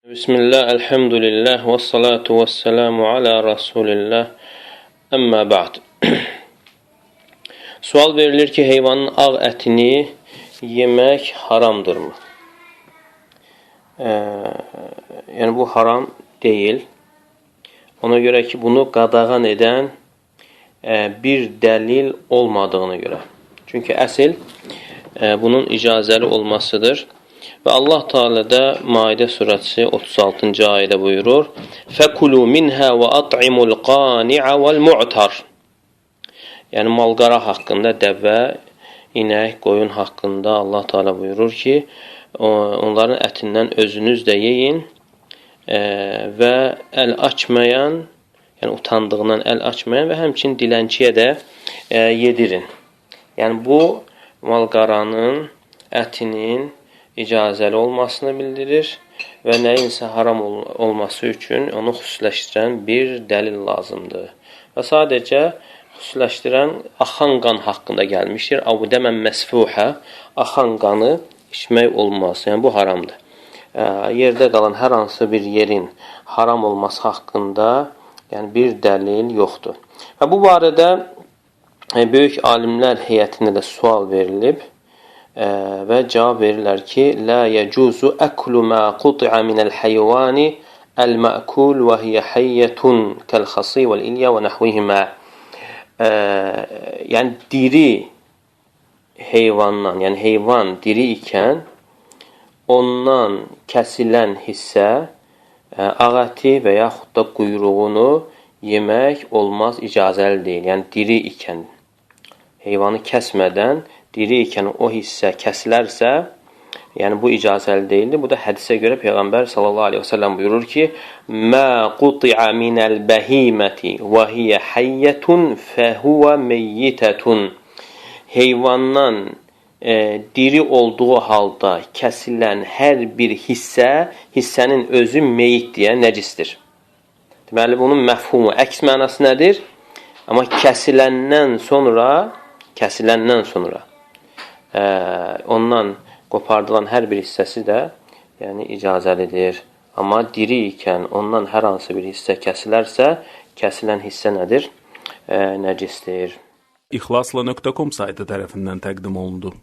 Bismillah, elhamdülillah, ve salatu ve selamu ala Rasulillah, əmmə ba'd. Sual verilir ki, heyvanın ağ ətini yemək haramdırmı? Yəni, bu haram deyil. Ona görə ki, bunu qadağan edən bir dəlil olmadığına görə. Çünki əsl bunun icazəli olmasıdır. Və Allah Teala da Maidə surəsi 36-cı ayədə buyurur: "Fəkulu minha və at'imul qani'a vel mu'tar." Yəni malqara haqqında, dəvə, inək, qoyun haqqında Allah Teala buyurur ki, onların ətindən özünüz də yeyin və əl açmayan, yəni utandığından əl açmayan və həmçinin dilənçiyə də yedirin. Yəni bu malqaranın ətinin icazəli olmasını bildirir və nəyinsə haram olması üçün onu xüsusiləşdirən bir dəlil lazımdır. Və sadəcə xüsusiləşdirən axan qan haqqında gəlmişdir. Avdəmən məsfuhə, axan qanı içmək olmaz. Yəni bu haramdır. Yerdə qalan hər hansı bir yerin haram olması haqqında yəni bir dəlil yoxdur. Və bu barədə böyük alimlər heyətində də sual verilib. Və cavab verirlər ki, "La yecuzu aklu ma qut'a min al-hayvani al-ma'kul və hiya hayyatun kal-khasi vel-ilya və nahvihima." Yəni diri heyvandan, yəni heyvan diri ikən ondan kəsilən hissə, ağ əti və yaxud da quyruğunu yemək olmaz, icazəli deyil. Yəni diri ikən, heyvanı kəsmədən diri ikən o hissə kəsilərsə, yəni bu icazəli deyildir. Bu da hədisə görə Peyğəmbər sallallahu aleyhi və səlləm buyurur ki, "Mə quti'a minəl bəhiməti və hiyə hayyətun fəhuvə meyyitətun." Heyvandan diri olduğu halda kəsilən hər bir hissənin özü meyitdir, yəni nəcisdir. Deməli, bunun məfhumu, əks mənası nədir? Amma kəsiləndən sonra ondan qopardılan hər bir hissəsi də yəni icazəlidir. Amma diri ikən ondan hər hansı bir hissə kəsilərsə, kəsilən hissə nədir? Nəcisdir. İxlasla.com saytı tərəfindən təqdim olundu.